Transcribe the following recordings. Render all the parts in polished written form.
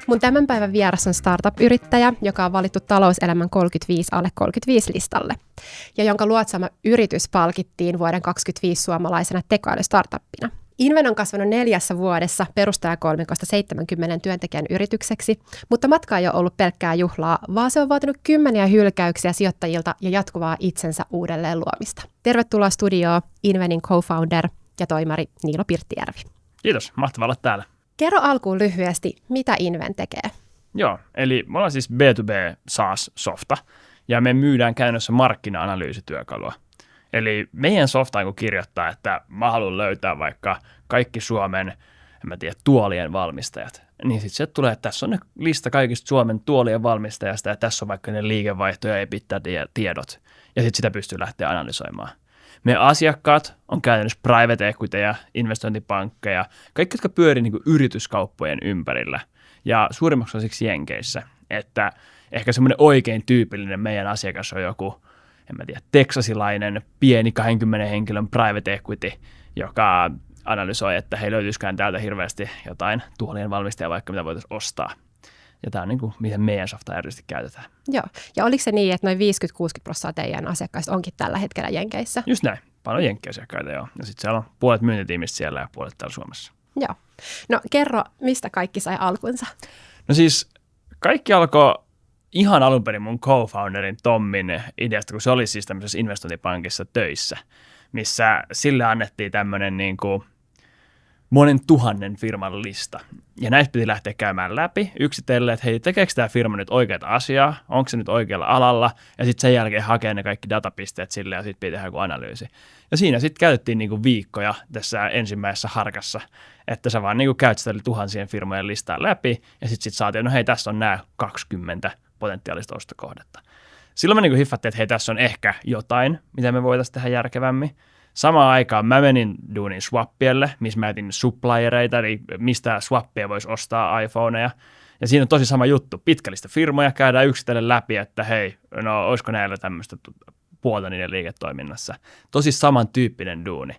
Mun tämän päivän vieras on startup-yrittäjä, joka on valittu talouselämän 35 alle 35 listalle, ja jonka luotsaama yritys palkittiin vuoden 2025 suomalaisena tekoälystartuppina. Inven on kasvanut 4 vuodessa perustajakolmikosta 70 työntekijän yritykseksi, mutta matka ei ole ollut pelkkää juhlaa, vaan se on vaatinut kymmeniä hylkäyksiä sijoittajilta ja jatkuvaa itsensä uudelleen luomista. Tervetuloa studioon Invenin co-founder ja toimari Niilo Pirttijärvi. Kiitos, mahtavaa olla täällä. Kerro alkuun lyhyesti, mitä Inven tekee. Joo, eli me ollaan siis B2B SaaS-softa, ja me myydään käytännössä markkina-analyysityökalua. Eli meidän softaan kun kirjoittaa, että mä haluan löytää vaikka kaikki Suomen, tuolien valmistajat, niin sitten se tulee, että tässä on ne lista kaikista Suomen tuolien valmistajasta, ja tässä on vaikka ne liikevaihto- ja EBITDA-tiedot, ja sitten sitä pystyy lähteä analysoimaan. Meidän asiakkaat on käytännössä private equityjä, investointipankkeja, kaikki, jotka pyörii niin kuin yrityskauppojen ympärillä, ja suurimmaksi osiksi Jenkeissä, että ehkä semmoinen oikein tyypillinen meidän asiakas on joku, teksasilainen pieni 20 henkilön private equity, joka analysoi, että hei, löytyisikään täältä hirveästi jotain tuolien valmistajaa, vaikka mitä voitaisiin ostaa. Ja tämä on niin kuin, miten meidän softaa erityisesti käytetään. Joo, ja oliko se niin, että noin 50-60% teidän asiakkaista onkin tällä hetkellä Jenkeissä? Just näin, paljon Jenkki-asiakkaita, joo. Ja sitten siellä on puolet myyntitiimistä siellä ja puolet täällä Suomessa. Joo. No kerro, mistä kaikki sai alkunsa? No siis kaikki alkoi ihan alun perin mun co-founderin Tommin ideasta, kun se oli siis tämmöisessä investointipankissa töissä, missä sille annettiin tämmöinen niin kuin monen tuhannen firman lista. Ja näistä piti lähteä käymään läpi yksitellen, että hei, tekeekö tämä firma nyt oikeaa asiaa, onko se nyt oikealla alalla, ja sitten sen jälkeen hakea ne kaikki datapisteet sille, ja sitten piti tehdä joku analyysi. Ja siinä sitten käytettiin niin kuin viikkoja tässä ensimmäisessä harkassa, että sä vaan niin kuin käyt sitä tuhansien firmojen listaa läpi, ja sitten saatiin, no hei, tässä on nämä 20 potentiaalista ostokohdetta. Silloin me niin kuin hiffattiin, että hei, tässä on ehkä jotain, mitä me voitaisiin tehdä järkevämmin. Samaan aikaan mä menin duunin Swappielle, missä mä etin suppliereita, eli mistä Swappia voisi ostaa iPhoneja. Ja siinä on tosi sama juttu. Pitkällistä firmoja käydään yksitellen läpi, että hei, no olisiko näillä tämmöistä puolta niiden liiketoiminnassa. Tosi samantyyppinen duuni.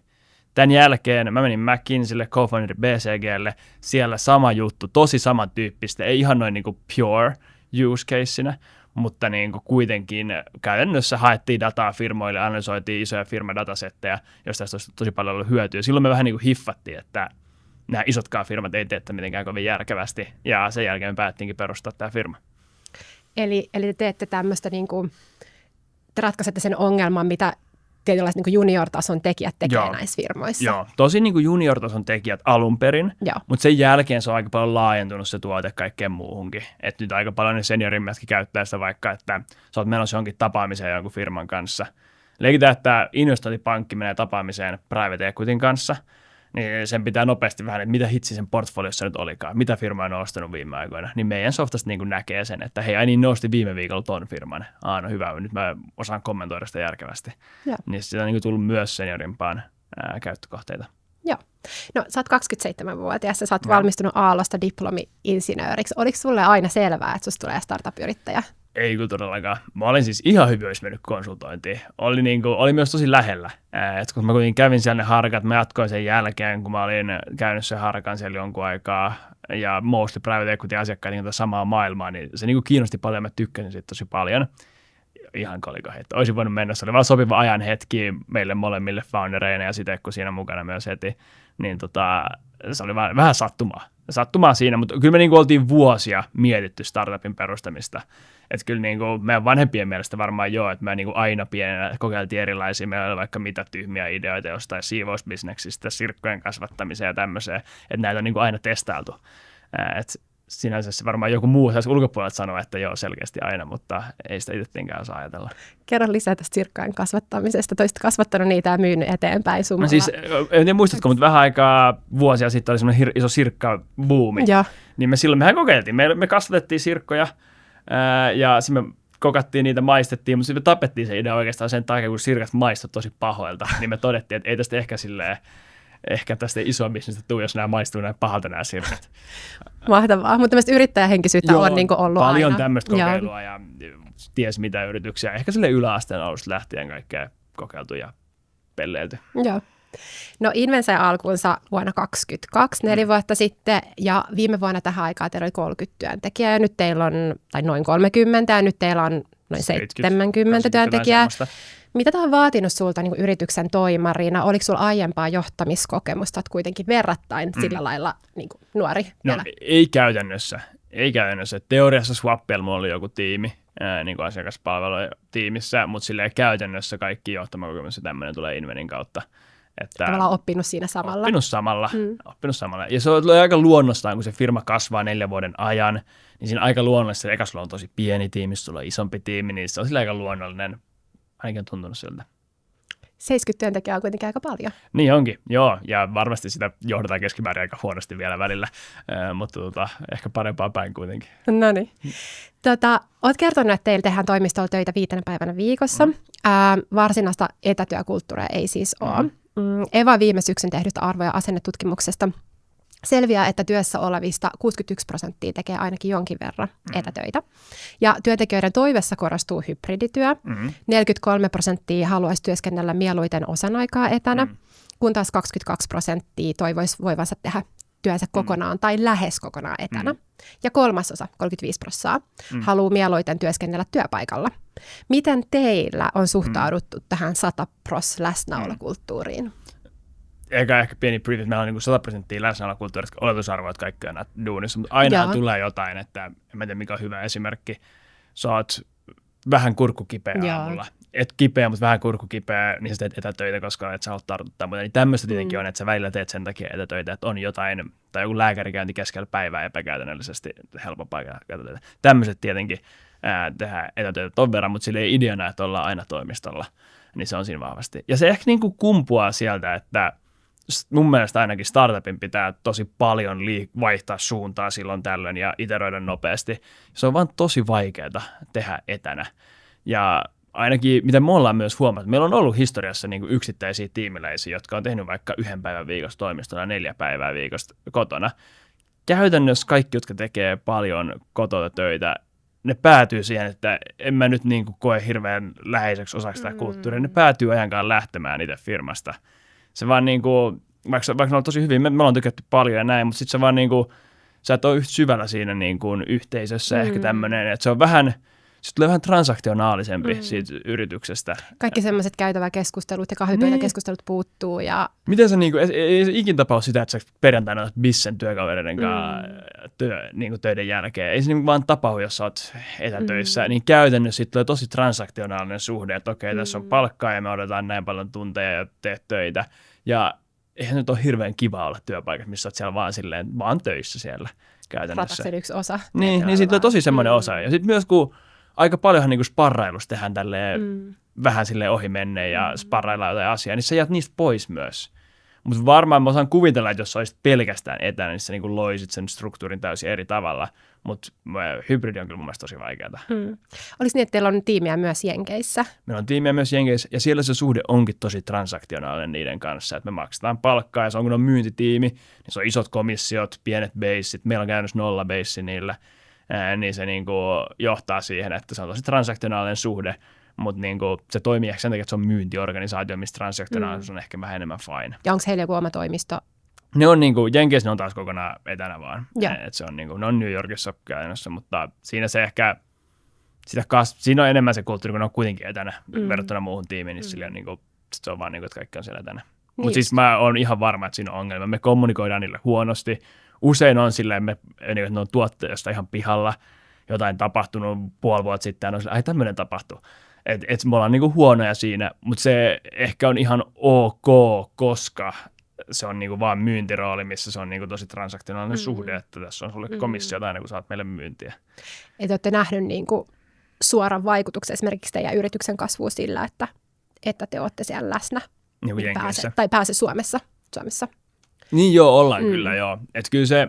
Tämän jälkeen mä menin McKinseylle, co-founderi BCGlle, siellä sama juttu, tosi samantyyppistä, ei ihan noin niin kuin pure use caseina, mutta niin kuin kuitenkin käytännössä haettiin dataa firmoille, analysoitiin isoja firmadatasetteja, joista tästä olisi tosi paljon ollut hyötyä. Silloin me vähän niin kuin hiffattiin, että nämä isotkaan firmat ei tee mitenkään kovin järkevästi, ja sen jälkeen me päättiinkin perustaa tämä firma. Eli te teette tämmöistä, niin kuin, te ratkaisette sen ongelman, mitä tietynlaiset niin junior-tason tekijät tekee näissä firmoissa. Joo, tosi niin kuin junior-tason tekijät alun perin, mutta sen jälkeen se on aika paljon laajentunut se tuote kaikkeen muuhunkin. Että nyt aika paljon ne seniorimmätkin käyttää sitä vaikka, että sä oot menossa jonkin tapaamiseen jonkun firman kanssa. Leikitään, että investointipankki menee tapaamiseen private equityn kanssa, niin sen pitää nopeasti vähän, että mitä hitsi sen portfoliossa nyt olikaan, mitä firma on ostanut viime aikoina. Niin meidän softasta niin kuin näkee sen, että hei, ai niin ne osti viime viikolla ton firman. No hyvä, nyt mä osaan kommentoida sitä järkevästi. Ja. Niin sitä on niin kuin tullut myös seniorimpaan käyttökohteita. Joo. No sä oot 27-vuotias ja sä oot valmistunut Aallosta diplomi-insinööriksi. Oliko sulle aina selvää, että susta tulee startup-yrittäjä? Ei kyllä todellakaan. Mä olin siis ihan hyvin, jos mennyt konsultointiin. Oli myös tosi lähellä. Et kun mä kuitenkin kävin siellä ne harkat, mä jatkoin sen jälkeen, kun mä olin käynyt sen harkan siellä jonkun aikaa, ja mostly private equity asiakkaat niin samaa maailmaa, niin se niin kiinnosti paljon, mä tykkäsin siitä tosi paljon. Ihan kolikoheitto. Olisin voinut mennä, se oli vaan sopiva ajan hetki meille molemmille foundereina, ja sitten kun siinä mukana myös heti, niin se oli vähän sattumaa siinä, mutta kyllä me niin kuin oltiin vuosia mietitty startupin perustamista. Että kyllä niin kuin meidän vanhempien mielestä varmaan joo, että me niin kuin aina pienenä kokeiltiin erilaisia, meillä oli vaikka mitä tyhmiä ideoita jostain siivousbisneksistä, sirkkojen kasvattamiseen ja tämmöiseen, että näitä on niin kuin aina testailtu. Että sinänsä se varmaan joku muu saisi ulkopuolelta sanoa, että joo, selkeästi aina, mutta ei sitä itsenkään osaa ajatella. Kerro lisää tästä sirkkojen kasvattamisesta. Toisit kasvattanut niitä ja myynyt eteenpäin summalla. No siis, en tiedä muistatko, mutta vähän aikaa vuosia sitten oli semmoinen iso sirkkabuumi. Niin mehän kokeiltiin. Me kasvatettiin sirkkoja ja sitten me kokattiin niitä, maistettiin, mutta sitten me tapettiin se idea oikeastaan sen takia, kun sirkat maistui tosi pahoilta. Niin me todettiin, että ei tästä ehkä tästä isoa bisnestä tule, jos nämä maistuu näin pahalta nämä sirkat. Mahtavaa, mutta tämmöistä yrittäjähenkisyyttä on niin kuin ollut paljon aina. Tämmöistä kokeilua ja ties mitä yrityksiä. Ehkä sille yläasteen alusta lähtien kaikkea kokeiltu ja pelleilty. Joo. No Inven sai alkuunsa vuonna 2022, 4 vuotta sitten, ja viime vuonna tähän aikaan teillä oli 30 työntekijää, ja nyt teillä on, tai noin 30, ja nyt teillä on noin 70 työntekijää. Mitä tämä on vaatinut sulta niin kuin yrityksen toimarina? Oliko sulla aiempaa johtamiskokemusta, että kuikuitenkin verrattain sillä lailla niin kuin nuori? No ei käytännössä. Teoriassa Swappialla mulla oli joku tiimi, niin kuin asiakaspalvelutiimissä, mutta silleen käytännössä kaikki johtamakokemus ja tämmöinen tulee Invenin kautta. Että tavallaan oppinut siinä samalla. Oppinut samalla. Ja se on aika luonnostaan, kun se firma kasvaa 4 vuoden ajan, niin siinä aika luonnollisesti, eka sulla on tosi pieni tiimi, sulla on isompi tiimi, niin se on sillä aika luonnollinen. Ainakin on tuntunut siltä. 70 työntekijää on kuitenkin aika paljon. Niin onkin, joo. Ja varmasti sitä johdetaan keskimäärin aika huonosti vielä välillä, mutta ehkä parempaa päin kuitenkin. No niin. Olet kertonut, että teillä tehdään toimistolla töitä 5 päivänä viikossa. Varsinaista etätyökulttuuria ei siis ole. Eva viime syksyn tehdystä arvo- ja asennetutkimuksesta selviää, että työssä olevista 61% tekee ainakin jonkin verran etätöitä. Ja työntekijöiden toivessa korostuu hybridityö. 43% haluaisi työskennellä mieluiten osan aikaa etänä, kun taas 22% toivoisi voivansa tehdä työnsä kokonaan tai lähes kokonaan etänä. Ja 35% haluaa mieluiten työskennellä työpaikalla. Miten teillä on suhtauduttu tähän 100% läsnäolokulttuuriin? Eikä ehkä pieni brief, että meillä on niin 100% läsnäolokulttuurista oletusarvoa, että kaikki on duunissa, mutta aina tulee jotain, että en tiedä mikä on hyvä esimerkki. Sä oot vähän kurkkukipeä aamulla. Et kipeä, mutta vähän kurkkukipeä, niin sä teet etätöitä, koska et sä haluat tartuttaa. Mutta niin tämmöistä tietenkin on, että sä välillä teet sen takia etätöitä, että on jotain, tai joku lääkärikäynti keskellä päivää epäkäytännöllisesti helpompaa etätöitä. Tämmöiset tietenkin tehdään etätöitä ton verran, mutta sillä ei ideana, että ollaan aina toimistolla, niin se on siinä vahvasti. Ja se ehkä niin kuin kumpuaa sieltä, että mun mielestä ainakin startupin pitää tosi paljon vaihtaa suuntaa silloin tällöin ja iteroida nopeasti. Se on vaan tosi vaikeaa tehdä etänä. Ja ainakin, mitä me ollaan myös huomattu, meillä on ollut historiassa niin kuin yksittäisiä tiimiläisiä, jotka on tehnyt vaikka 1 päivän viikossa toimistona, 4 päivää viikossa kotona. Käytännössä kaikki, jotka tekee paljon kotona töitä, ne päätyy siihen, että en mä nyt niin kuin koe hirveän läheiseksi osaksi sitä kulttuuria. Ne päätyy ajankaan lähtemään itse firmasta. Se vaan niin kuin, vaikka ne on tosi hyvin, me ollaan tykätty paljon ja näin, mutta sitten se vaan niin kuin, sä et ole yhtä syvällä siinä niin kuin yhteisössä ehkä tämmöinen, että se on vähän, se tulee vähän transaktionaalisempi siitä yrityksestä. Kaikki semmoiset käytäväkeskustelut ja kahvipöytäkeskustelut puuttuu. Ja miten se, niin kuin, ei ikin tapaus sitä, että sä perjantaina olet bissen työkavereiden kanssa niin kuin töiden jälkeen. Ei se niin vaan tapahdu, jos sä oot etätöissä, niin käytännössä siitä tulee tosi transaktionaalinen suhde, että okei, tässä on palkkaa ja me odotetaan näin paljon tunteja ja teet töitä. Ja eihän nyt ole hirveän kiva olla työpaikassa, missä olet siellä vaan töissä siellä käytännössä. Rataksen yksi osa. Niin siitä on tosi semmoinen osa. Ja sitten myös kun aika paljonhan niin sparrailussa tehdään tälleen vähän silleen ohi menneen ja sparraillaan jotain asiaa, niin sä jäät niistä pois myös. Mutta varmaan mä osaan kuvitella, että jos olisit pelkästään etänä, niin sä niin loisit sen struktuurin täysin eri tavalla. Mutta hybridi on kyllä mun mielestä tosi vaikeaa. Olisi niin, että teillä on tiimiä myös Jenkeissä? Meillä on tiimiä myös Jenkeissä ja siellä se suhde onkin tosi transaktionaalinen niiden kanssa. Että me maksetaan palkkaa ja se on kun on myyntitiimi, niin se on isot komissiot, pienet baseit. Meillä on käynyt 0 base niillä. Niin se niin kuin johtaa siihen, että se on tosi transaktionaalinen suhde, mutta niin kuin se toimii ehkä sen takia, että se on myyntiorganisaatio, missä transaktionaalisuus on ehkä vähän enemmän fine. Ja onko heillä joku oma toimisto? Ne on niin kuin, Jenkeissä ne on taas kokonaan etänä vaan. Se on niin kuin, ne on New Yorkissa käytännössä, mutta siinä se ehkä, siinä on enemmän se kulttuuri, kun ne on kuitenkin etänä verrattuna muuhun tiimiin, niin sillä niin kuin, se on vaan niin kuin, että kaikki on siellä etänä. Mutta siis mä oon ihan varma, että siinä on ongelma. Me kommunikoidaan niille huonosti. Usein on silleen, että ne on tuotteesta ihan pihalla, jotain tapahtunut puoli vuotta sitten, ja on silleen, ai tämmöinen tapahtui. Et me ollaan niinku huonoja siinä, mutta se ehkä on ihan ok, koska se on niinku vaan myyntirooli, missä se on niinku tosi transaktionaalinen suhde, että tässä on sulle komissiota aina, kun saat meille myyntiä. Että olette nähnyt niinku suoran vaikutuksen esimerkiksi teidän yrityksen kasvuun sillä, että te olette siellä läsnä niin pääse Suomessa. Niin joo, ollaan kyllä joo. Että kyllä se,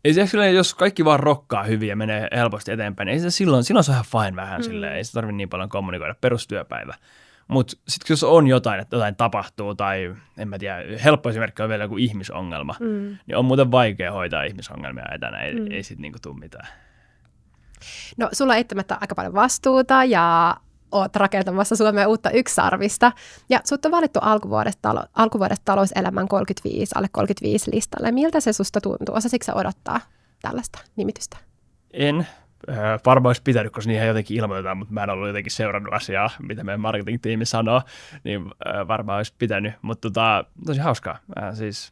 ei se kyllä, jos kaikki vaan rokkaa hyvin ja menee helposti eteenpäin, niin ei se silloin se on ihan fine vähän silleen, ei se tarvitse niin paljon kommunikoida, perustyöpäivä. Mutta sitten jos on jotain, että jotain tapahtuu tai en mä tiedä, helppo esimerkki on vielä joku ihmisongelma, niin on muuten vaikea hoitaa ihmisongelmia etänä, ei sitten niinku tule mitään. No sulla on eittämättä aika paljon vastuuta ja oot rakentamassa Suomeen uutta yksarvista. Ja sut on valittu alkuvuodesta talouselämän 35, alle 35 listalle. Miltä se susta tuntuu? Osasitko sä odottaa tällaista nimitystä? En. Varmaan olisi pitänyt, koska niihin jotenkin ilmoitetaan, mutta mä en ollut jotenkin seurannut asiaa, mitä meidän marketing-tiimi sanoo, niin varmaan olisi pitänyt. Mutta tosi hauskaa. Siis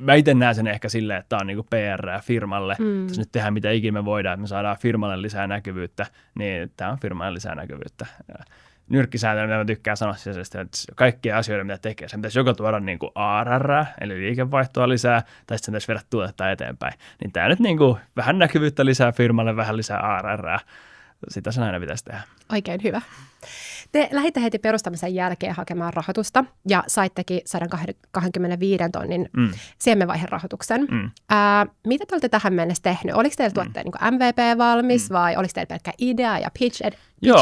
mä itse näen sen ehkä silleen, että tämä on niinku PR firmalle. Jos nyt tehdään mitä ikinä me voidaan, että me saadaan firmalle lisää näkyvyyttä, niin tämä on firmalle lisää näkyvyyttä. Nyrkkisääntö, mitä mä tykkään sanoa sisäisesti, että kaikkia asioita, mitä tekee, se pitäisi joko tuoda niinku ARR, eli liikevaihtoa lisää, tai sitten pitäisi viedä tuotetta eteenpäin. Niin tämä nyt niinku vähän näkyvyyttä lisää firmalle, vähän lisää ARR. Sitä sen aina pitäisi tehdä. Oikein hyvä. Te lähditte heti perustamisen jälkeen hakemaan rahoitusta ja saittekin 125 tonnin siemenvaiheen rahoituksen. Mitä te olette tähän mennessä tehnyt? Oliko teillä tuotteen niin MVP valmis vai oliko teillä pelkkä idea ja pitch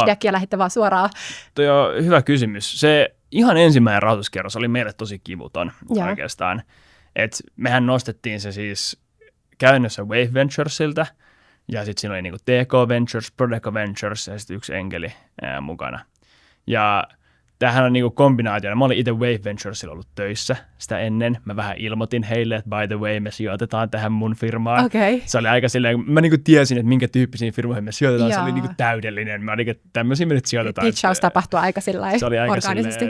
deck ja lähditte vaan suoraan? Tuo on hyvä kysymys. Se ihan ensimmäinen rahoituskierros oli meille tosi kivuton oikeastaan. Et mehän nostettiin se siis käynnössä Wave Venturesilta. Ja sitten siinä oli niinku TK Ventures, Prodeco Ventures ja sitten yksi enkeli mukana. Ja tämähän on niinku kombinaatio. Mä olin itse Wave Venturesilla ollut töissä sitä ennen. Mä vähän ilmoitin heille, että by the way, me sijoitetaan tähän mun firmaan. Okay. Se oli aika silleen, mä niinku tiesin, että minkä tyyppisiin firmoihin me sijoitetaan. Se oli niinku täydellinen. Mä olin, että tämmöisiä me nyt sijoitetaan. Pitchaus tapahtui aika silleen se oli aika orgaanisesti.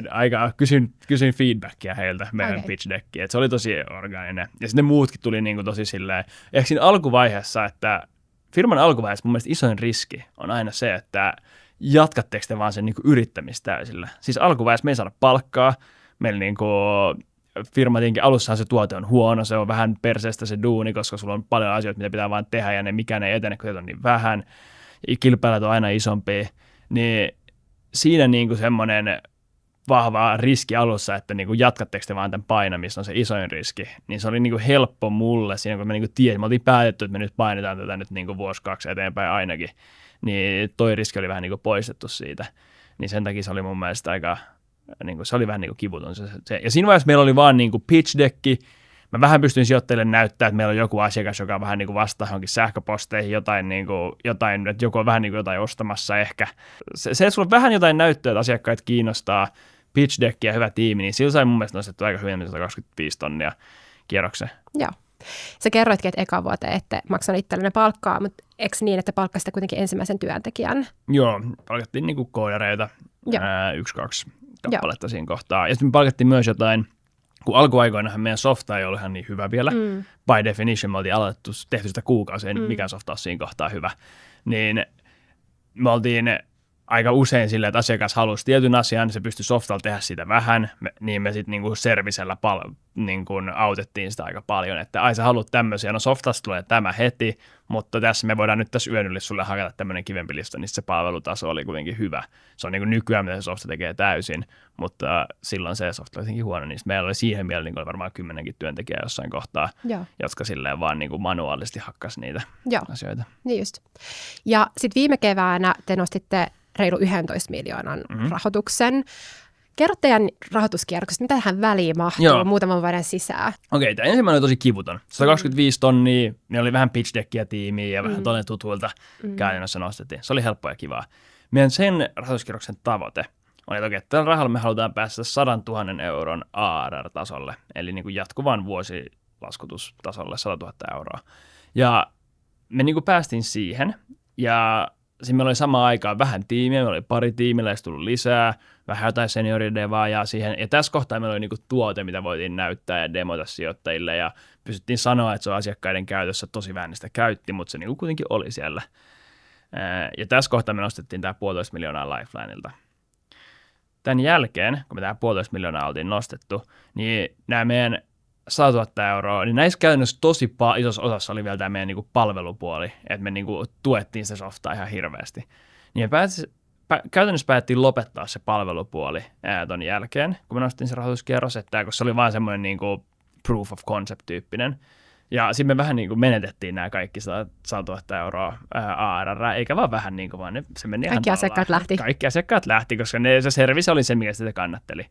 Kysyin feedbackia heiltä meidän pitch deckiin. Et se oli tosi orgaaninen. Ja sitten ne muutkin tuli niinku tosi silleen. Ehkä siinä alkuvaiheessa, että firman alkuvaiheessa mun mielestä isoin riski on aina se, että jatkatteko te vaan sen niin kuin yrittämistä täysillä. Siis alkuvaiheessa me ei saada palkkaa. Meillä niin kuin firma tietenkin alussahan se tuote on huono, se on vähän perseestä se duuni, koska sulla on paljon asioita, mitä pitää vaan tehdä ja ne mikään ei etene, kun teitä on niin vähän. Kilpailijat on aina isompia. Niin siinä niin kuin semmoinen vahva riski alussa, että niin kuin jatkatteko te vaan tämän painamista on se isoin riski, niin se oli niin kuin helppo mulle siinä, kun me niin kuin tiesin, me oltiin päätetty, että me nyt painetaan tätä nyt niin kuin vuosi, 2 eteenpäin ainakin, niin toi riski oli vähän niin kuin poistettu siitä, niin sen takia se oli mun mielestä aika, niin kuin, se oli vähän niin kuin kivuton se. Ja siinä vaiheessa meillä oli vaan niin kuin pitch decki, mä vähän pystyin sijoittajille näyttämään, että meillä on joku asiakas, joka vähän niin kuin vastaa johonkin sähköposteihin, jotain, että joku on vähän niin kuin jotain ostamassa ehkä. Se sulla on vähän jotain näyttöä, että asiakkaat kiinnostaa, pitch deck ja hyvä tiimi, niin sillä sai mun mielestä nostettu aika hyvin 125 tonnia kierrokseen. Joo. Sä kerroitkin, että eka vuoteen ette maksanut itsellenne palkkaa, mutta eikö niin, että palkkasitte kuitenkin ensimmäisen työntekijän? Joo, palkattiin niinku koodareita, 1-2 kappaletta siinä kohtaa. Ja sitten me palkattiin myös jotain, kun alkuaikoinahan meidän softa ei ollut ihan niin hyvä vielä. By definition me oltiin tehty sitä kuukausia, mikään softa on siinä kohtaa hyvä. Niin me oltiin aika usein silleen, että asiakas halusi tietyn asian, se pystyi softalla tehdä sitä vähän, niin me sitten niinku servisellä niinku autettiin sitä aika paljon, että ai sä haluat tämmöisiä, no softasta tulee tämä heti, mutta tässä me voidaan nyt tässä yön yli sulle hakata tämmöinen kivempi lista, niin se palvelutaso oli kuitenkin hyvä. Se on niinku nykyään, mitä se softa tekee täysin, mutta silloin se softa oli jotenkin huono, niin meillä oli siihen mieleen niin varmaan 10 työntekijää jossain kohtaa, jotka silleen vaan niinku manuaalisesti hakkas niitä asioita. Niin just. Ja sitten viime keväänä te nostitte reilu 11 miljoonan rahoituksen. Kerro teidän rahoituskierroksesta, mitä tähän väliin mahtuu muutaman vuoden sisään? Okei, tämä ensimmäinen oli tosi kivuton. 125 tonnia, meillä oli vähän pitch deckia tiimiä ja vähän tuolle tutuilta käytännössä nostettiin. Se oli helppoa ja kivaa. Meidän sen rahoituskierroksen tavoite on, että tällä rahalla me halutaan päästä 100 000 euron ARR-tasolle, eli niin kuin jatkuvan vuosilaskutustasolle 100 000 euroa. Ja me niin kuin päästiin siihen, ja siinä meillä oli samaan aikaan vähän tiimiä, meillä oli pari tiimillä, ja tullut lisää, vähän jotain senioridevaajaa siihen. Ja tässä kohtaa meillä oli niinku tuote, mitä voitiin näyttää ja demoita sijoittajille, ja pystyttiin sanoa, että se on asiakkaiden käytössä, tosi vähän sitä käytti, mutta se niinku kuitenkin oli siellä. Ja tässä kohtaa me nostettiin tämä 1,5 miljoonaa Lifelineilta. Tämän jälkeen, kun me tämä 1,5 miljoonaa oltiin nostettu, niin nämä meidän 100 000 euroa, niin näissä käytännössä tosi isossa osassa oli vielä tämä meidän niinku palvelupuoli, että me niinku tuettiin sitä softaa ihan hirveästi. Niin me käytännössä päätettiin lopettaa se palvelupuoli ton jälkeen, kun me nostettiin se rahoituskierros, että koska se oli vaan semmoinen niinku proof of concept-tyyppinen. Ja sitten me vähän niin kuin menetettiin nämä kaikki 100 000 euroa ARR, eikä vaan vähän niin kuin, vaan se meni kaikki ihan asiakkaat lähti. Kaikki asiakkaat lähti, koska se service oli se, mikä sitä kannatteli.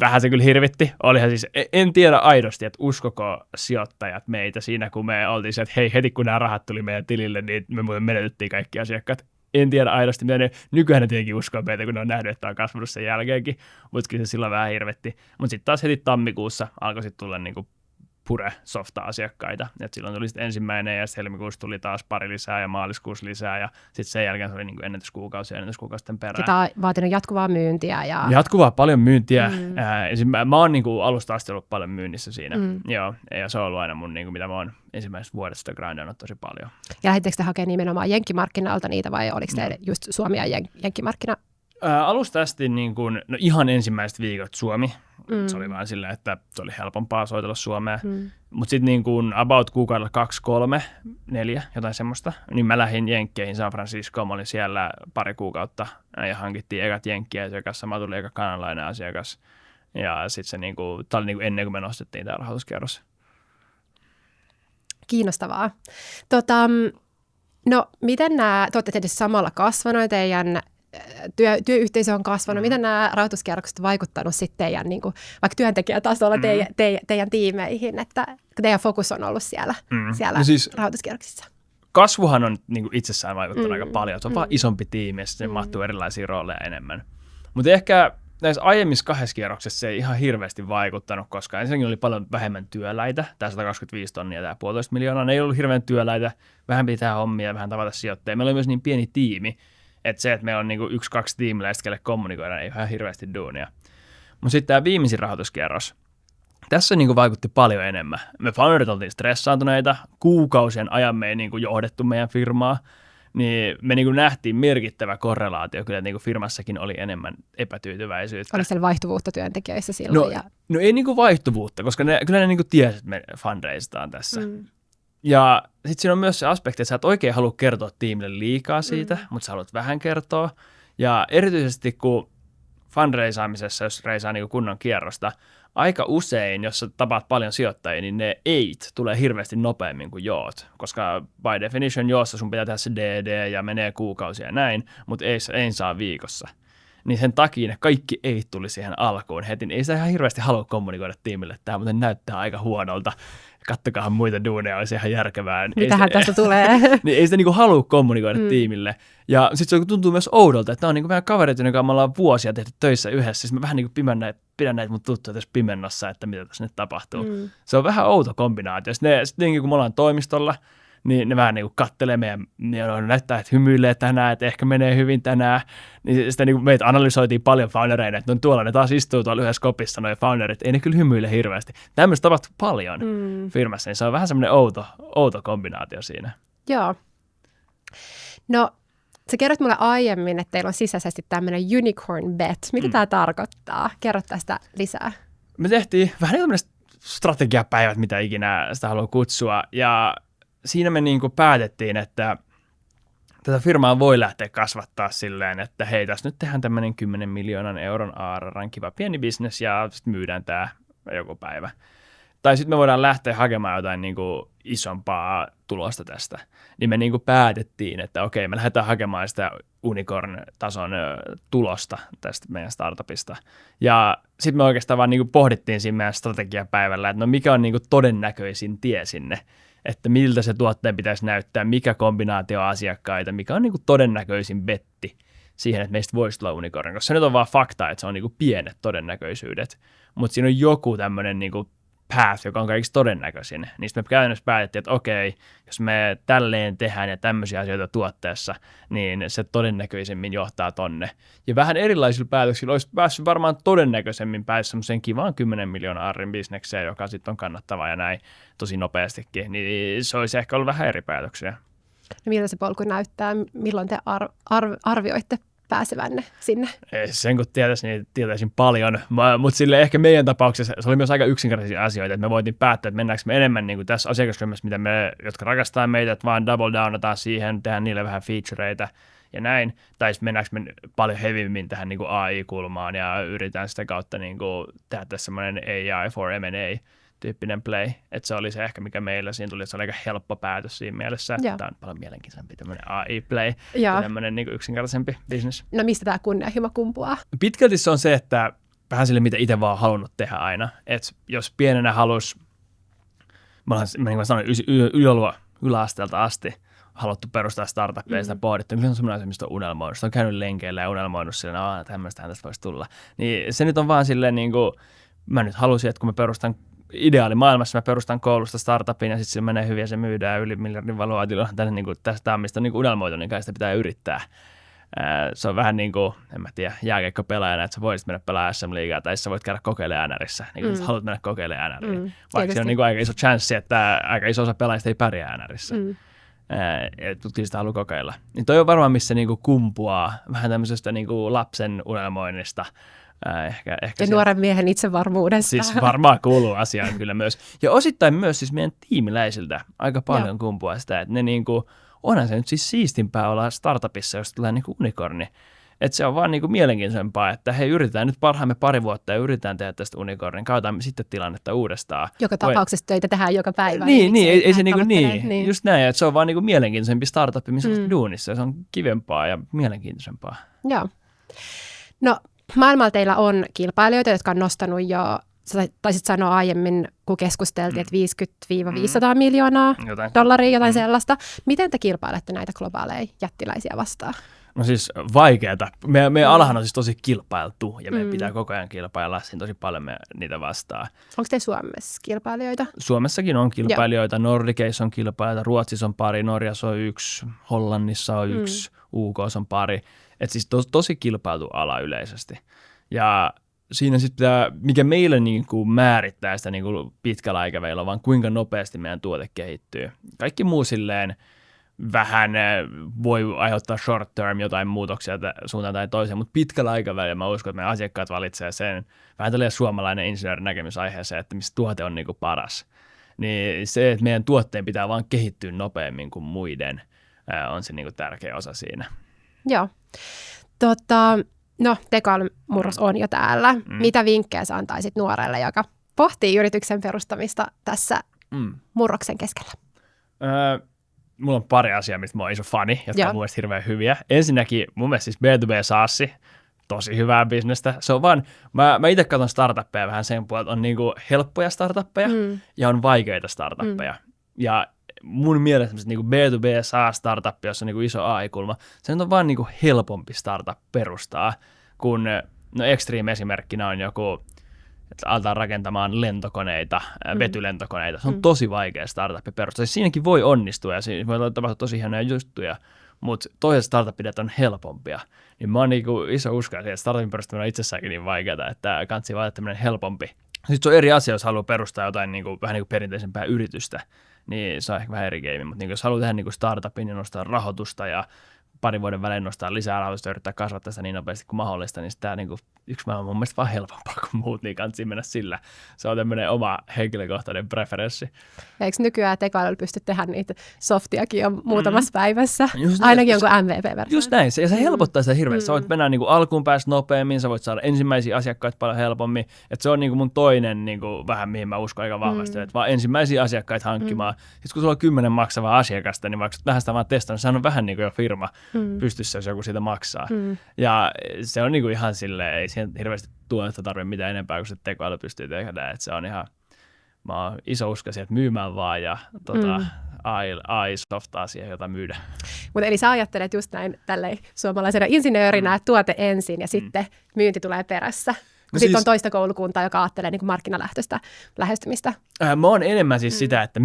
Vähän se kyllä hirvitti. Olihan siis, en tiedä aidosti, että uskoko sijoittajat meitä siinä, kun me oltiin se, että hei, heti kun nämä rahat tuli meidän tilille, niin me muuten menetettiin kaikki asiakkaat. en tiedä aidosti, mitä ne nykyään ne tietenkin uskoo meitä, kun ne on nähnyt, että on kasvanut sen jälkeenkin, mutta kyllä se silloin vähän hirvetti. Mutta sitten taas heti tammikuussa alkoi sitten tulla niinku Pure-softa-asiakkaita. Et silloin tuli sitten ensimmäinen ja sitten helmikuussa tuli taas pari lisää ja maaliskuussa lisää ja sitten sen jälkeen se oli niinku ennätyskuukausien perään. Tämä on vaatinut jatkuvaa myyntiä. Jatkuvaa paljon myyntiä. Mä oon niinku alusta asti ollut paljon myynnissä siinä. Joo, ja se on ollut aina mun, niinku, mitä mä oon ensimmäisestä vuodesta grindannut tosi paljon. Ja lähdittekö te hakemaan nimenomaan jenkkimarkkinalta niitä vai oliko teille just Suomi ja jenkkimarkkina? Alusta asti niin kun, no ihan ensimmäiset viikot Suomi. Se oli vaan silleen, että se oli helpompaa soitella Suomea. Mutta sitten niin kun about kuukaudella 2, 3, 4, jotain semmoista, niin mä lähdin Jenkkeihin San Franciscoon. Mä olin siellä pari kuukautta ja hankittiin ekat Jenkki-asiakas. Sama tuli eka kanalainen asiakas. Ja sitten se niinku, tää oli niinku ennen kuin me nostettiin tämä rahoituskierros. Kiinnostavaa. No miten te olette tietysti samalla kasvanut, teidän työyhteisö on kasvanut. Miten nämä rahoituskierrokset on vaikuttanut sitten teidän niin kuin, vaikka työntekijätasolla teidän tiimeihin, että teidän fokus on ollut siellä no siis, rahoituskierroksissa? Kasvuhan on niin kuin itsessään vaikuttanut aika paljon. Se on vaan isompi tiimi ja sitten mahtuu erilaisia rooleja enemmän. Mutta ehkä näissä aiemmissa 2 kierroksessa se ei ihan hirveästi vaikuttanut, koska ensinnäkin oli paljon vähemmän työläitä. Tämä 125 tonnia, tämä 1,5 miljoonaa. Ne ei ollut hirveän työläitä, vähän pitää hommia, vähän tavata sijoittajia. Meillä oli myös niin pieni tiimi, että se, että meillä on niinku 1-2 tiimiläistä, kelle kommunikoidaan, ei ihan hirveästi duunia. Mutta sitten tämä viimeisin rahoituskierros. Tässä niinku vaikutti paljon enemmän. Me founderit oltiin stressaantuneita, kuukausien ajan me ei niinku johdettu meidän firmaa, niin me niinku nähtiin merkittävä korrelaatio, kyllä niinku firmassakin oli enemmän epätyytyväisyyttä. Oliko siellä vaihtuvuutta työntekijöissä silloin? No ei niinku vaihtuvuutta, koska kyllä ne niinku tiesi, että me fundraisetaan tässä. Ja sitten siinä on myös se aspekti, että sä et oikein halua kertoa tiimille liikaa siitä, mutta sä haluat vähän kertoa. Ja erityisesti kun fundraisaamisessa, jos reisaa niin kunnon kierrosta, aika usein, jos sä tapaat paljon sijoittajia, niin ne eit tulee hirveästi nopeammin kuin joot. Koska by definition joossa sun pitää tehdä se DD ja menee kuukausia ja näin, mutta ei saa viikossa. Niin sen takia ne kaikki ei tuli siihen alkuun heti. Ei sitä ihan hirveästi halua kommunikoida tiimille, että tämä muuten näyttää aika huonolta. Kattokahan muita duuneja, olisi ihan järkevää. Mitähän tästä tulee? Niin ei sitä niinku halua kommunikoida tiimille. Ja sitten se tuntuu myös oudolta, että on niinku vähän kavereita, jotka me ollaan vuosia tehty töissä yhdessä. Siis mä vähän niinku pidän näitä mun tuttuja tässä pimennossa, että mitä tässä nyt tapahtuu. Se on vähän outo kombinaatio. Sitten kun me ollaan toimistolla, niin ne vähän niin kuin kattelee meidän, näyttää, että hymyilee tänään, että ehkä menee hyvin tänään. Niin sitten niin meitä analysoitiin paljon foundereina, että tuolla ne taas istuu tuolla yhdessä kopissa, noi founderit, ei ne kyllä hymyile hirveästi. Tämmöistä tapahtuu paljon firmassa, niin se on vähän semmoinen outo kombinaatio siinä. Joo. No, sä kerrot mulle aiemmin, että teillä on sisäisesti tämmöinen unicorn bet. Mitä tämä tarkoittaa? Kerro tästä lisää. Me tehtiin vähän tämmöinen strategiapäivät, mitä ikinä sitä haluaa kutsua, ja siinä me niin kuin päätettiin, että tätä firmaa voi lähteä kasvattaa silleen, että hei, tässä nyt tehdään tämmöinen 10 miljoonan euron ARR, kiva pieni bisnes ja sitten myydään tämä joku päivä. Tai sitten me voidaan lähteä hakemaan jotain niin kuin isompaa tulosta tästä. Niin me niin kuin päätettiin, että okei, me lähdetään hakemaan sitä unicorn-tason tulosta tästä meidän startupista. Ja sitten me oikeastaan vaan niin kuin pohdittiin siinä meidän strategiapäivällä, että no mikä on niin kuin todennäköisin tie sinne, että miltä se tuotteen pitäisi näyttää, mikä kombinaatio asiakkaita, mikä on niin kuin todennäköisin betti siihen, että meistä voisi tulla unicorn. Koska se nyt on vaan fakta, että se on niin kuin pienet todennäköisyydet, mutta siinä on joku tämmöinen niin kuin path, joka on kaikista todennäköisin. Niistä me käytännössä päätettiin, että okei, jos me tälleen tehdään ja tämmöisiä asioita tuotteessa, niin se todennäköisemmin johtaa tonne. Ja vähän erilaisilla päätöksillä olisi päässyt varmaan todennäköisemmin päässyt semmoiseen kivaan 10 miljoonaa arrin bisnekseen, joka sitten on kannattava ja näin tosi nopeastikin. Niin se olisi ehkä ollut vähän eri päätöksiä. No miltä se polku näyttää? Milloin te arvioitte pääsevänne sinne? Sen kun tietäisin paljon, mutta sille ehkä meidän tapauksessa se oli myös aika yksinkertaisia asioita, että me voitiin päättää, että mennäänkö me enemmän niin kuin tässä asiakasryhmässä, mitä me, jotka rakastaa meitä, että vaan double downataan siihen, tehdään niille vähän featureita ja näin, tai sitten mennäänkö me paljon hevimmin tähän niin kuin AI-kulmaan ja yritetään sitä kautta niin kuin tehdä tässä semmoinen AI for M&A-tyyppinen play, että se oli se ehkä, mikä meillä siinä tuli, että se oli aika helppo päätös siinä mielessä, että tämä on paljon mielenkiintoisempi tämmöinen AI-play ja tämmöinen niin kuin yksinkertaisempi business. No mistä tämä kunnianhimo kumpuaa? Pitkälti se on se, että vähän sille, mitä itse vaan halunnut tehdä aina, että jos pienenä halusi, niin kuin sanoin, yläasteelta asti haluttu perustaa startupia ja sitä pohdittu. Kyllä se on semmoinen asia, mistä on unelmoinut. Sitä on käynyt lenkeillä ja unelmoinut sillä, että tämmöistähän tästä voisi tulla. Niin se nyt on vaan silleen niin kuin, mä nyt halusin, että kun mä perustan ideaalimaailmassa, mä perustan koulusta startupin ja sitten se menee hyvin ja se myydään yli miljardin valuaatilla. Tästä on mistä on niin kuin unelmoitu, niin kai sitä pitää yrittää. Se on vähän niin kuin, en mä tiedä, jääkiekkopelaajana, että sä voisit mennä pelaamaan SM-liigaa tai sä voit käydä kokeilemaan NRissä, niin kuin haluat mennä kokeilemaan NRiin. Vaikka se on niin kuin aika iso chanssi, että aika iso osa pelaajista ei pärjää NRissä. Tutkin sitä haluaa kokeilla. Niin toi on varmaan, missä niinku kumpuaa vähän tämmöisestä niinku lapsen unelmoinnista. Ehkä ja nuoren miehen itsevarmuudesta. Siis varmaan kuuluu asiaan kyllä myös. Ja osittain myös siis meidän tiimiläisiltä aika paljon kumpuaa sitä, että ne niinku, onhan se nyt siis siistimpää olla startupissa, jos tulee niinku unikorni. Että se on vaan niinku mielenkiintoisempaa, että hei, yritetään nyt parhaamme pari vuotta ja yritetään tehdä tästä unicornin. Katsotaan sitten tilannetta uudestaan. Joka tapauksessa töitä tehdään joka päivä. Niin ei se niin. Just näin, että se on vaan niinku mielenkiintoisempi startup, missä on duunissa. Se on kivempaa ja mielenkiintoisempaa. Joo. No maailmalla teillä on kilpailijoita, jotka on nostanut jo, taisit sanoa aiemmin, kun keskusteltiin, että 50-500 miljoonaa dollaria, jotain sellaista. Miten te kilpailette näitä globaaleja jättiläisiä vastaan? No siis vaikeeta. Meidän alahan on siis tosi kilpailtu ja meidän pitää koko ajan kilpailla siinä tosi paljon niitä vastaan. Onko te Suomessa kilpailijoita? Suomessakin on kilpailijoita. Nordiceissa on kilpailijoita, Ruotsissa on pari, Norjassa on yksi, Hollannissa on yksi, UK:ssa on pari. Et siis tosi kilpailtu ala yleisesti. Ja siinä sitten mikä meille niinku määrittää sitä niinku pitkällä aikavälillä, vaan kuinka nopeasti meidän tuote kehittyy. Kaikki muu silleen vähän voi aiheuttaa short term jotain muutoksia suuntaan tai toiseen, mutta pitkällä aikavälillä mä uskon, että meidän asiakkaat valitsee sen vähän tällainen suomalainen insinöörin näkemys aiheeseen, että missä tuote on niinku paras. Niin se, että meidän tuotteen pitää vaan kehittyä nopeammin kuin muiden, on se niinku tärkeä osa siinä. Joo. No, tekoälymurros on jo täällä. Mitä vinkkejä sä antaisit nuorelle, joka pohtii yrityksen perustamista tässä murroksen keskellä? Mulla on pari asiaa, mistä mä oon iso fani, jotka on mun mielestä hirveän hyviä. Ensinnäkin mun mielestä siis B2B SaaS, tosi hyvää bisnestä. Se on vaan, mä itse katson startuppeja vähän sen puolelta, on niinku helppoja startuppeja ja on vaikeita startuppeja. Ja mun mielestä niinku B2B SaaS-startup, jossa on niinku iso AI-kulma, se on vaan niinku helpompi startup perustaa, kun no Extreme esimerkkinä on joku, että aletaan rakentamaan lentokoneita, vetylentokoneita. Se on tosi vaikea startup perustaa. Siinäkin voi onnistua ja siinä voi tapahtua tosi hienoja juttuja, mutta toiset startup-ideat on helpompia. Niin mä oon niinku iso usko, että startupin perustaminen on itsessäänkin niin vaikeaa, että kansi vaan tämmöinen helpompi. Sitten se on eri asia, jos haluaa perustaa jotain niinku, vähän niinku perinteisempää yritystä, niin se on ehkä vähän eri game. Mutta niinku, jos haluaa tehdä niinku startupin ja nostaa rahoitusta ja parin vuoden välein nostaa lisää rahoitusta ja yrittää kasvattaa sitä niin nopeasti kuin mahdollista, niin sitä niin kuin, yksi maailma on mun mielestä vaan helpompaa kuin muut, niin kannattaa mennä sillä. Se on tämmöinen oma henkilökohtainen preferenssi. Ja eikö nykyään tekoälyllä pysty tehdä niitä softiakin jo muutamassa päivässä? Ainakin jonkun MVP-versio. Just näin, ja se helpottaa sitä hirveästi. Sä voit mennä niin kuin alkuun päästä nopeammin, sä voit saada ensimmäisiä asiakkaita paljon helpommin. Että se on niin kuin mun toinen niin kuin, vähän mihin mä uskon aika vahvasti, että vaan ensimmäisiä asiakkaita hankkimaan. Sitten kun sulla on 10 maksavaa asiakasta, niin vaikka vähän sitä vaan testannut, sehän on vähän niin kuin jo firma pystyssä, jos joku siitä maksaa. Ja se on niinku ihan silleen, ei siihen hirveästi tuotetta tarvitse mitään enempää, kuin se tekoäly pystyy tehdä. Että se on ihan, mä oon iso usko siihen, että myymään vaan ja AI softaa siihen, jota myydä. Mutta eli sä ajattelet just näin tälleen suomalaisena insinöörinä, että tuote ensin ja sitten myynti tulee perässä. No sitten on toista koulukuntaa, joka ajattelee niin kuin markkinalähtöistä lähestymistä. Mä oon enemmän siis sitä, että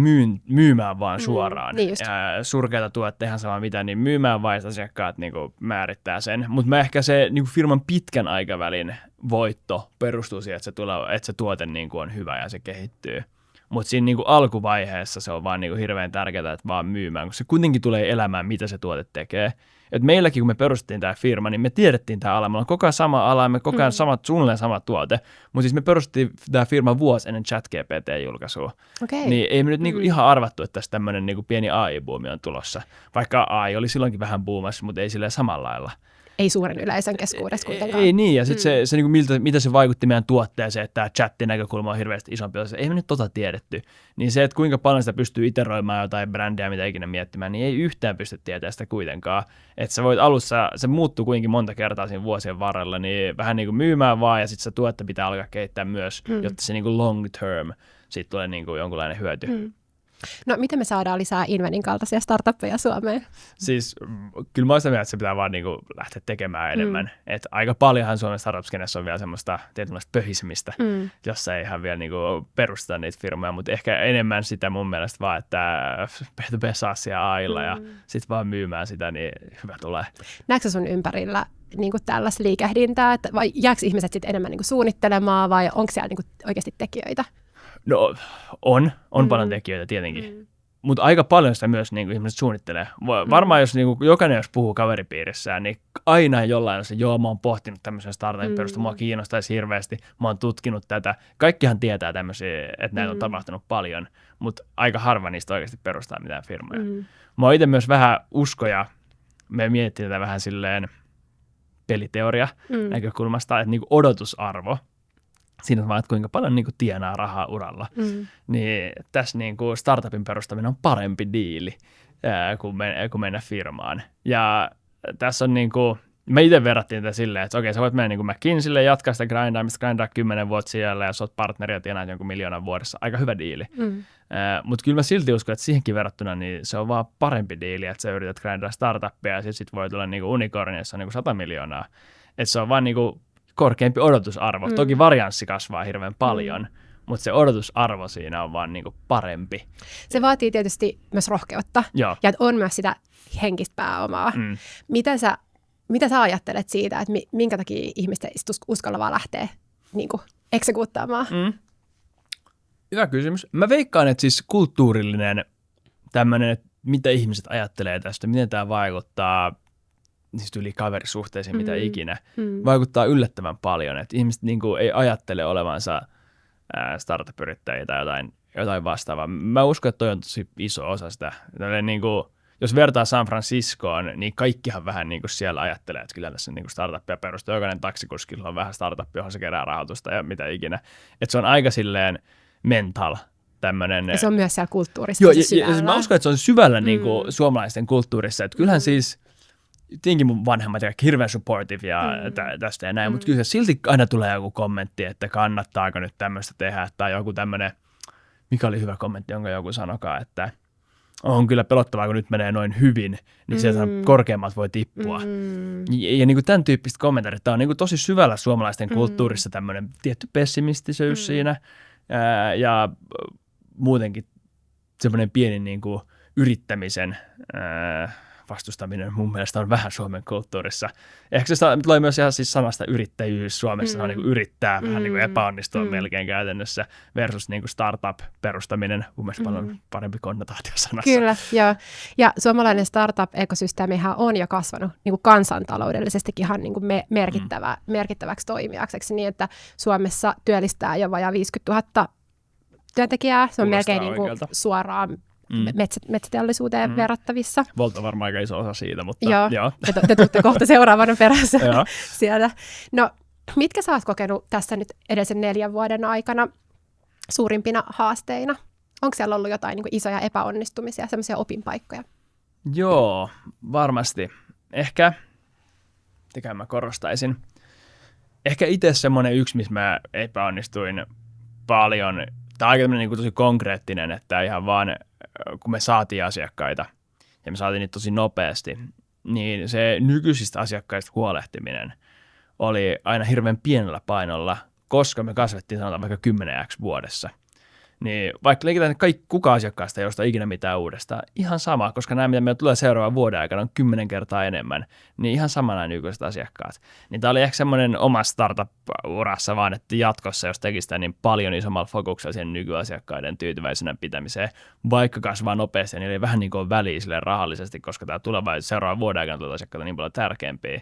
myymään vaan suoraan. Niin surkeita tuotteita, ihan sama mitä, niin myymään vaan asiakkaat niin kuin määrittää sen. Mutta mä ehkä se niin kuin firman pitkän aikavälin voitto perustuu siihen, että se tuote niin kuin on hyvä ja se kehittyy. Mutta siinä niinku alkuvaiheessa se on vaan niinku hirveän tärkeää, että vaan myymään, koska se kuitenkin tulee elämään, mitä se tuote tekee. Et meilläkin, kun me perustettiin tämä firma, niin me tiedettiin tämä ala. Meillä on koko ajan sama ala, me koko ajan suunnilleen sama tuote. Mutta siis me perustettiin tämä firma vuosi ennen ChatGPT-julkaisua. Okay. Niin ei me nyt niinku ihan arvattu, että tässä tämmöinen niinku pieni AI-buumi on tulossa. Vaikka AI oli silloinkin vähän buumassa, mutta ei silleen samalla lailla. Ei suuren yleisön keskuudessa kuitenkaan. Ei niin, ja sitten se niinku mitä se vaikutti meidän tuotteeseen, että tämä chattinäkökulma on hirveästi isompi osa. Ei me nyt tiedetty. Niin se, että kuinka paljon sitä pystyy iteroimaan jotain brändiä, mitä ikinä miettimään, niin ei yhtään pysty tietämään sitä kuitenkaan. Että sä voit alussa, se muuttuu kuitenkin monta kertaa siinä vuosien varrella, niin vähän niin kuin myymään vaan, ja sitten se tuotte pitää alkaa kehittää myös, jotta se niin kuin long term, siitä tulee niin kuin jonkunlainen hyöty. No miten me saadaan lisää Invenin kaltaisia startuppeja Suomeen? Siis kyllä mä oon sitä mieltä, että se pitää vaan niinku lähteä tekemään enemmän. Et aika paljonhan Suomen startup-skenessä on vielä semmoista tietynlaista pöhisemistä, jossa ei ihan vielä niinku perusteta niitä firmoja, mutta ehkä enemmän sitä mun mielestä vaan, että B2B SaaSia AIlla ja sitten vaan myymään sitä, niin hyvä tulee. Näetkö sun ympärillä niin tällaista liikehdintää, että vai jääkö ihmiset sitten enemmän niin suunnittelemaan vai onko siellä niin oikeasti tekijöitä? No on paljon tekijöitä tietenkin, mutta aika paljon sitä myös niin kuin ihmiset suunnittelee. Varmaan jos niin kuin, jokainen jos puhuu kaveripiirissään, niin aina jollain on se, mä oon pohtinut tämmöisen startupin perusta, mua kiinnostaisi hirveästi, mä oon tutkinut tätä. Kaikkihan tietää tämmöisiä, että näitä on tapahtunut paljon, mutta aika harva niistä oikeasti perustaa mitään firmoja. Mä oon itse myös vähän uskoja, me mietittiin tätä vähän silleen peliteoria näkökulmasta, että niin kuin odotusarvo, siinä vaan, että kuinka paljon niin kuin tienaa rahaa uralla, niin tässä niin kuin startupin perustaminen on parempi diili kuin mennä firmaan. Ja tässä on niin kuin, me itse verrattiin tätä silleen, että okei, sä voit mennä niin kuin McKinseylle, jatkaa sitä grindaa 10 vuotta siellä ja sä oot partneri ja tienaat jonkun 1 000 000 vuodessa. Aika hyvä diili. Mutta kyllä mä silti uskon, että siihenkin verrattuna niin se on vaan parempi diili, että sä yrität grindaa startuppia ja sit voi tulla niin kuin unicorni, jossa on niin kuin 100 miljoonaa. Että se on vaan niin kuin korkeampi odotusarvo. Toki varianssi kasvaa hirveän paljon, mutta se odotusarvo siinä on vaan niinku parempi. Se vaatii tietysti myös rohkeutta ja että on myös sitä henkistä pääomaa. Mitä sä ajattelet siitä, että minkä takia ihmisten uskallavaa lähteä niinku eksekuuttaamaan? Hyvä kysymys. Mä veikkaan, että siis kulttuurillinen tämmöinen, että mitä ihmiset ajattelee tästä, miten tämä vaikuttaa siis yli kaverisuhteisiin, mitä ikinä, vaikuttaa yllättävän paljon, että ihmiset niin kuin ei ajattele olevansa startup-yrittäjiä tai jotain vastaavaa. Mä uskon, että toi on tosi iso osa sitä. Niin kuin, jos vertaa San Franciscoon, niin kaikkihan vähän niin kuin siellä ajattelee, että kyllä tässä niin kuin startuppia perustuu. Jokainen taksikuskilla on vähän startup, johon se kerää rahoitusta ja mitä ikinä. Että se on aika silleen mental tämmöinen. Ja se on myös siellä kulttuurissa. Joo, ja mä uskon, että se on syvällä niin kuin suomalaisten kulttuurissa. Että kyllähän siis tietenkin mun vanhemmat ovat hirveän supportive ja tästä ja näin, mutta kyllä silti aina tulee joku kommentti, että kannattaako nyt tämmöistä tehdä, tai joku tämmöinen, mikä oli hyvä kommentti, jonka joku sanokaa, että on kyllä pelottavaa, kun nyt menee noin hyvin, niin sieltä korkeammat voi tippua. Ja niin kuin tämän tyyppistä kommentaaria, tämä on niin kuin tosi syvällä suomalaisten kulttuurissa tämmöinen tietty pessimistisyys siinä, ja muutenkin semmoinen pieni niin kuin yrittämisen vastustaminen mun mielestä on vähän Suomen kulttuurissa. Ehkä se tulee myös ihan siis sanasta yrittäjyys Suomessa, se on niin kuin yrittää vähän niin kuin epäonnistua melkein käytännössä versus niin kuin startup-perustaminen, mun mielestä paljon parempi konnotaatio sanassa. Kyllä, joo. Ja suomalainen startup-ekosysteemihän on jo kasvanut niin kuin kansantaloudellisestikin ihan niin kuin merkittäväksi toimijaksi, niin että Suomessa työllistää jo vajaa 50 000 työntekijää. Se on melkein niin kuin suoraan metsäteollisuuteen verrattavissa. Volt on varmaan aika iso osa siitä, mutta joo. Te tuutte kohta seuraavana perässä siellä. No, mitkä sä oot kokenut tässä nyt edellisen 4 vuoden aikana suurimpina haasteina? Onko siellä ollut jotain niin kuin isoja epäonnistumisia, semmoisia opinpaikkoja? Joo, varmasti. Ehkä, mitäkään mä korostaisin. Ehkä itse semmoinen yksi, missä mä epäonnistuin paljon. Tämä on aika niin kuin tosi konkreettinen, että ihan vaan kun me saatiin asiakkaita ja me saatiin niitä tosi nopeasti, niin se nykyisistä asiakkaista huolehtiminen oli aina hirveän pienellä painolla, koska me kasvettiin sanotaan vaikka 10x vuodessa. Niin vaikka leikitään, että kuka asiakkaasta ei osta ikinä mitään uudestaan, ihan sama, koska nämä, mitä meillä tulee seuraavan vuoden aikana, on 10 kertaa enemmän, niin ihan sama nämä nykyiset asiakkaat. Niin tämä oli ehkä semmoinen oma startup-urassa vaan, että jatkossa, jos tekisi sitä, niin paljon isommalla fokuksella siihen nykyasiakkaiden tyytyväisenä pitämiseen, vaikka kasvaa nopeasti, niin ei vähän niin kuin väliä silleen rahallisesti, koska tämä seuraavan vuoden aikana tulee asiakkaita niin paljon tärkeämpiä.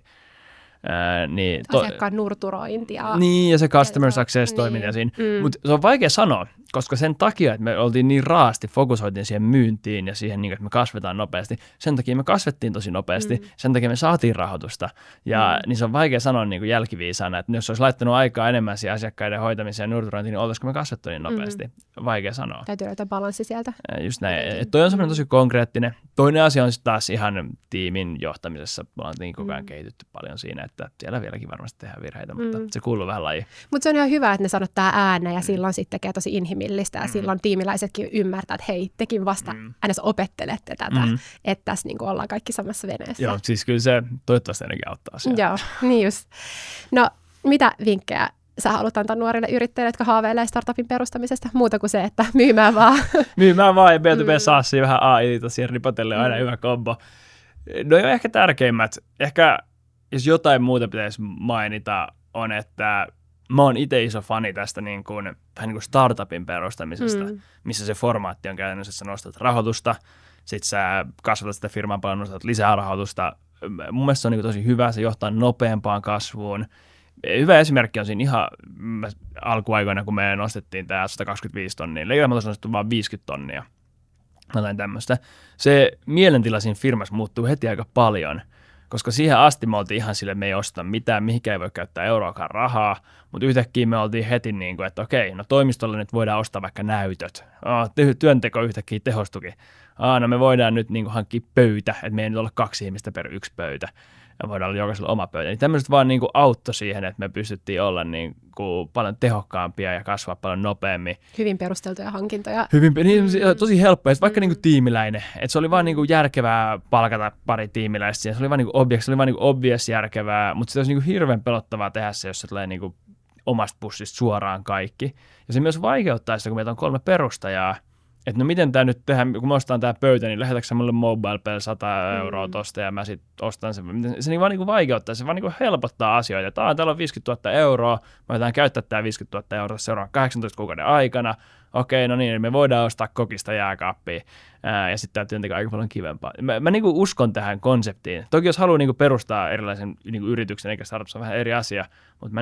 Niin asiakkaan nurturointia. Niin, ja se customer success toiminta siinä. Mutta se on vaikea sanoa, koska sen takia, että me oltiin niin raasti, fokusoitiin siihen myyntiin ja siihen, että me kasvetaan nopeasti. Sen takia me kasvettiin tosi nopeasti, sen takia me saatiin rahoitusta. Ja niin se on vaikea sanoa niin kuin jälkiviisaana, että jos olisi laittanut aikaa enemmän siihen asiakkaiden hoitamiseen ja nurturointiin, niin oltaisiko me kasvettu niin nopeasti? Vaikea sanoa. Täytyy löytää balanssi sieltä. Just näin. Toi on semmoinen tosi konkreettinen. Toinen asia on sitten taas ihan tiimin johtamisessa. Me ollaan koko ajan kehitytty paljon siinä, että siellä vieläkin varmasti tehdään virheitä, mutta se kuuluu vähän lajiin. Mutta se on ihan hyvä, että ne sanottaa ääneen ja silloin sitten tekee tosi inhimillistä ja silloin tiimiläisetkin ymmärtää, että hei, tekin vasta aina opettelette tätä, että tässä niin ollaan kaikki samassa veneessä. Joo, siis kyllä se toivottavasti ainakin auttaa siellä. Joo, niin just. No, mitä vinkkejä sä haluat antaa nuorille yrittäjille, jotka haaveilee startupin perustamisesta, muuta kuin se, että myymään vaan? Myymään vaan ja B2B SaaSia vähän AI siihen ripotelle on aina hyvä kombo. No jo ehkä tärkeimmät, ehkä jos jotain muuta pitäisi mainita, on, että mä oon itse iso fani tästä niin kuin startupin perustamisesta, missä se formaatti on käytännössä, että sä nostat rahoitusta, sit sä kasvatat sitä firmaa paljon, nostat lisää rahoitusta. Mun mielestä se on niin kuin tosi hyvä, se johtaa nopeampaan kasvuun. Hyvä esimerkki on siinä ihan alkuaikoina, kun me nostettiin tämä 125 tonnia. Leikillä olisi nostettu vain 50 tonnia. Jotain tämmöistä. Se mielentila siinä firmassa muuttuu heti aika paljon, koska siihen asti me oltiin ihan sille, että me ei osteta mitään, mihinkään ei voi käyttää euroakaan rahaa, mutta yhtäkkiä me oltiin heti niin kuin, että okei, no toimistolle nyt voidaan ostaa vaikka näytöt. Työnteko yhtäkkiä tehostukin. No me voidaan nyt niin kuin hankkia pöytä, että me ei nyt olla 2 ihmistä per 1 pöytä. Ja voidaan olla jokaisella oma pöytä. Niin tämmöiset vaan niin kuin auttoi siihen, että me pystyttiin olla niin kuin paljon tehokkaampia ja kasvaa paljon nopeammin. Hyvin perusteltuja hankintoja. Tosi helppoa. Vaikka niin kuin tiimiläinen. Että se oli vaan niin kuin järkevää palkata pari tiimiläistä. Se oli vaan niin kuin obvious järkevää, mutta se olisi niin kuin hirveän pelottavaa tehdä se, jos se tulee niin kuin omasta pussista suoraan kaikki. Ja se myös vaikeuttaa sitä, kun meitä on 3 perustajaa. Että no miten tämä nyt tehdään, kun me ostaan tämä pöytä, niin lähetätkö sä mulle MobilePay 100 euroa tosta ja mä sitten ostan sen. Se niin vaan niin vaikeuttaa, se vaan niin helpottaa asioita. Että täällä on 50 000 euroa, me voidaan käyttää tämä 50 000 euroa seuraavan 18 kuukauden aikana. Okei, no niin, me voidaan ostaa kokista jääkaappia ja sitten tämä työnteko aika paljon kivempaa. Mä niin uskon tähän konseptiin. Toki jos haluaa niin perustaa erilaisen niin yrityksen, eikä startup, se on vähän eri asia, mutta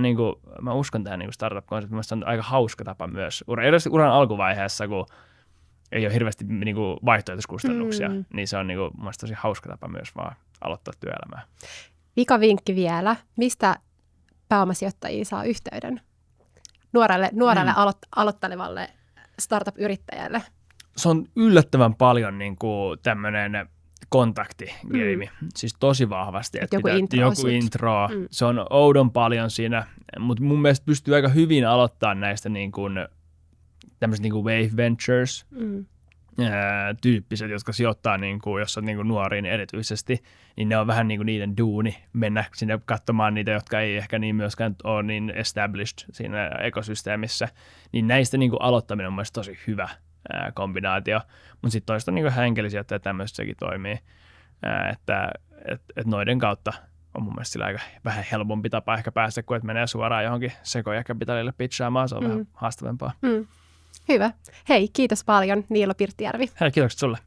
mä uskon tähän niin startup-konseptiin. Mielestäni se on aika hauska tapa myös. Erityisesti uran alkuvaiheessa, kun ei ole hirveästi niin kuin vaihtoehtoiskustannuksia, niin se on niin kuin, mun mielestä tosi hauska tapa myös vaan aloittaa työelämää. Vikavinkki vielä. Mistä pääomasijoittajia saa yhteyden nuorelle aloittelevalle startup-yrittäjälle? Se on yllättävän paljon niin kuin tämmöinen kontaktigeimi, siis tosi vahvasti. Että joku intro. Se on oudon paljon siinä, mutta mun mielestä pystyy aika hyvin aloittaa näistä niin kuin tämmöiset niin kuin Wave Ventures tyyppiset, jotka sijoittaa, niin kuin, jos on niin kuin nuoriin erityisesti, niin ne on vähän niin kuin niiden duuni mennä sinne katsomaan niitä, jotka ei ehkä niin myöskään ole niin established siinä ekosysteemissä. Niin näistä niin kuin aloittaminen on mielestäni tosi hyvä kombinaatio, mutta sitten toista niin kuin hänkelisijoittajia ja tämmöistä sekin toimii, että noiden kautta on mun mielestä sillä aika vähän helpompi tapa ehkä päästä, kuin että menee suoraan johonkin sekoja-kapitalille pitchaamaan, se on vähän haastavampaa. Hyvä. Hei, kiitos paljon Niilo Pirttijärvi. Hei, kiitokset sulle.